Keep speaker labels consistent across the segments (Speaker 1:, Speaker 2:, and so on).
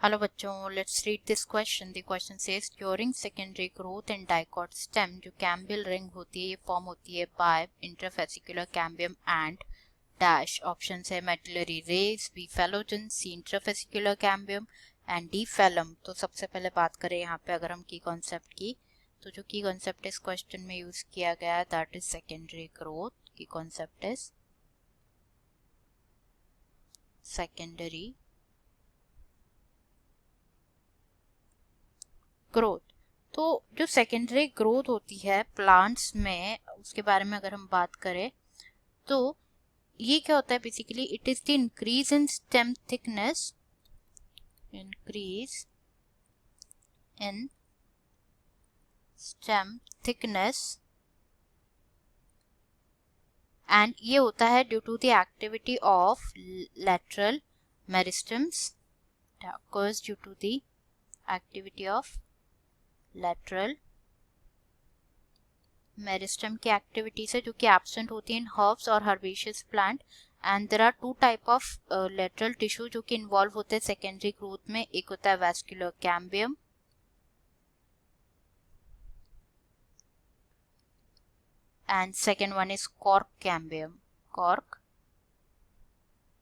Speaker 1: Hello बच्चों, let's read this question. The question says during secondary growth in dicot stem जो cambial ring होती है ये form होती है by intrafascicular cambium and dash. Option है medullary rays, B phellogen, C intrafascicular cambium and D phellem. तो सबसे पहले बात करें यहाँ पे अगर हम की कॉन्सेप्ट की, तो जो की कॉन्सेप्ट इस क्वेश्चन में यूज किया गया है दैट इज सेकेंडरी ग्रोथ। की कॉन्सेप्ट इज सेकेंडरी ग्रोथ। तो जो सेकेंडरी ग्रोथ होती है प्लांट्स में उसके बारे में अगर हम बात करें तो ये क्या होता है basically, it is the increase in stem thickness, increase in stem thickness and ये होता है due to the activity of lateral meristems, occurs due to the activity of lateral meristem की एक्टिविटीज है जो कि एब्सेंट होती है इन हर्ब्स और herbaceous plant. And there are two type of lateral tissue जो कि इन्वॉल्व होते हैं सेकेंडरी ग्रोथ में। एक होता है vascular cambium and second one is cork cambium, cork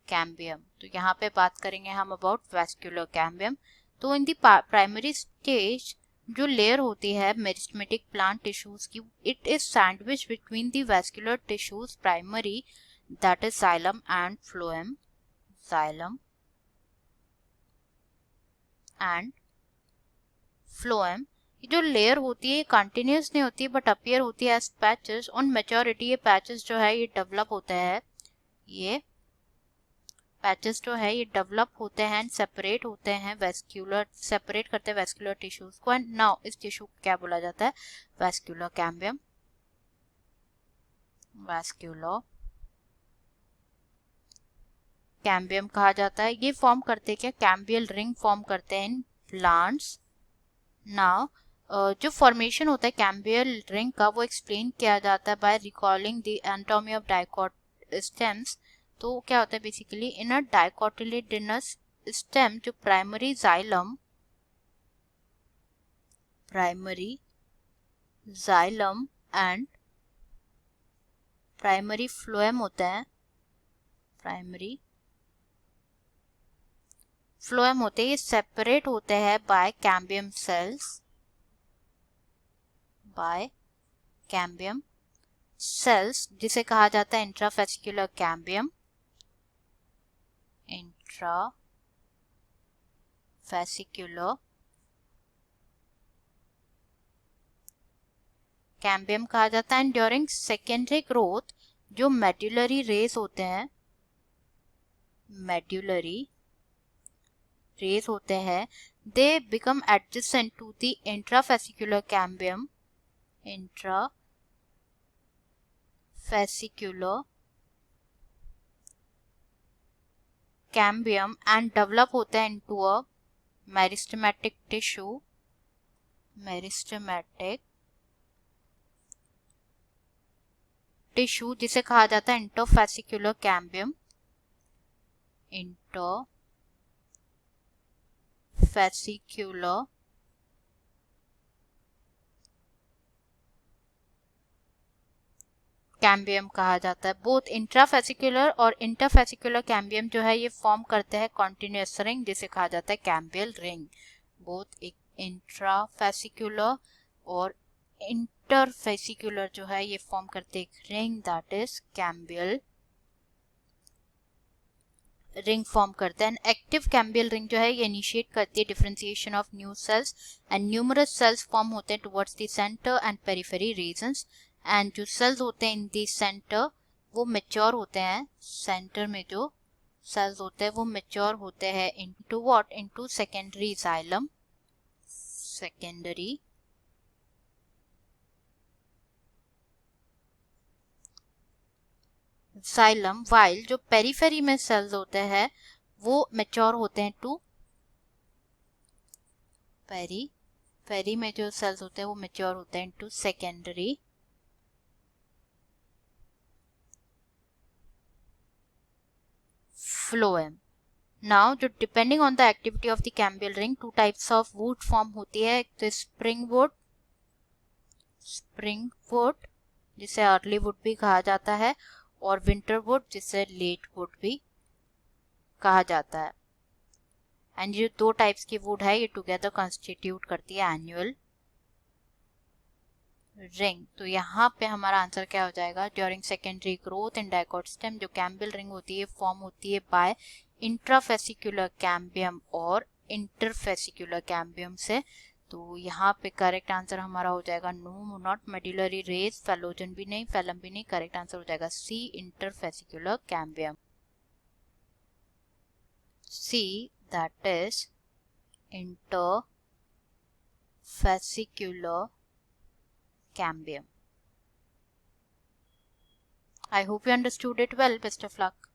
Speaker 1: cambium. तो यहाँ पे बात करेंगे हम अबाउट वैस्कुलर कैम्बियम। तो इन द प्राइमरी स्टेज जो लेयर होती है मेरिस्टेमेटिक प्लांट टिश्यूज की, it is sandwich between the vascular tissues primary that is xylem and phloem, xylem and phloem। ये जो लेयर होती है कंटिन्यूस नहीं होती बट अपीयर होती है एज पैचेस। ऑन मैच्योरिटी ये पैचेस जो है ये डेवलप होते हैं, ये पैचेस जो है ये डेवलप होते हैं एंड सेपरेट होते हैं वेस्क्यूलर, सेपरेट करते हैं वेस्क्यूलर टिश्यूज को। एंड नाउ इस टिश्यू को क्या बोला जाता है, वैस्कुलर कैम्बियम, वैस्कुलर कैम्बियम कहा जाता है। ये फॉर्म करते क्या, कैम्बियल रिंग फॉर्म करते हैं इन प्लांट्स। नाउ जो फॉर्मेशन होता है कैम्बियल रिंग का वो एक्सप्लेन किया जाता है by recalling the anatomy of dicot stems. तो क्या होता है basically, in a dicotyledonous stem जो primary xylem, primary xylem and primary phloem होता है, प्राइमरी फ्लोएम होते हैं, ये सेपरेट होते हैं by cambium cells, by cambium cells जिसे कहा जाता है इंट्राफेसिकुलर कैम्बियम, इंट्राफेसिकुलर कैम्बियम कहा जाता है। एंड ड्यूरिंग सेकेंडरी ग्रोथ जो मेडुलरी रेज होते हैं, मेडुलरी रेज होते हैं, they become adjacent to the intrafascicular cambium, intrafascicular cambium and develop होता है into a meristematic tissue, meristematic tissue जिसे कहा जाता है इंटरफेसिकुलर कैम्बियम, इंटरफेसिकुलर कैम्बियम कहा जाता है। बोथ इंट्राफेसिकुलर और इंटरफेसिकुलर कैम्बियम जो है ये फॉर्म करते हैं कॉन्टिन्यूस रिंग जिसे कहा जाता है कैम्बियल रिंग। बोथ एक इंट्राफेसिकुलर और इंटरफेसिकुलर जो है ये फॉर्म करते हैं एक ring that is cambial ring form करते हैं। एक्टिव कैम्बियल रिंग जो है ये इनिशिएट करती है differentiation of new cells and numerous cells form होते हैं towards the centre and periphery regions. And जो सेल्स होते हैं इन दी सेंटर वो मेच्योर होते हैं, सेंटर में जो सेल्स होते हैं वो मेच्योर होते हैं into what, into secondary xylem, secondary xylem. While जो पेरिफेरी में सेल्स होते हैं वो मेच्योर होते हैं टू पेरी में जो सेल्स होते हैं वो मेच्योर होते हैं टू सेकेंडरी फ्लोएम। नाउ जो depending on the activity of the cambial ring, two types of would form होती है. एक तो स्प्रिंग वुड जिसे अर्ली वुड भी कहा जाता है, और विंटर वुड जिसे लेट वुड भी कहा जाता है. एंड ये दो टाइप्स की वुड है, ये टुगेदर कॉन्स्टिट्यूट करती है एनुअल रिंग. तो यहाँ पे हमारा आंसर क्या हो जाएगा? During secondary growth in dicot stem जो कैम्बियल रिंग होती है फॉर्म होती है बाय इंट्राफेसिकुलर कैम्बियम और इंटरफेसिकुलर कैम्बियम से. तो यहाँ पे करेक्ट आंसर हमारा हो जाएगा no, not medullary rays, phellogen भी नहीं, फेलम भी नहीं. करेक्ट आंसर हो जाएगा C, interfascicular cambium. C, that is interfascicular cambium. I hope you understood it well. Best of luck.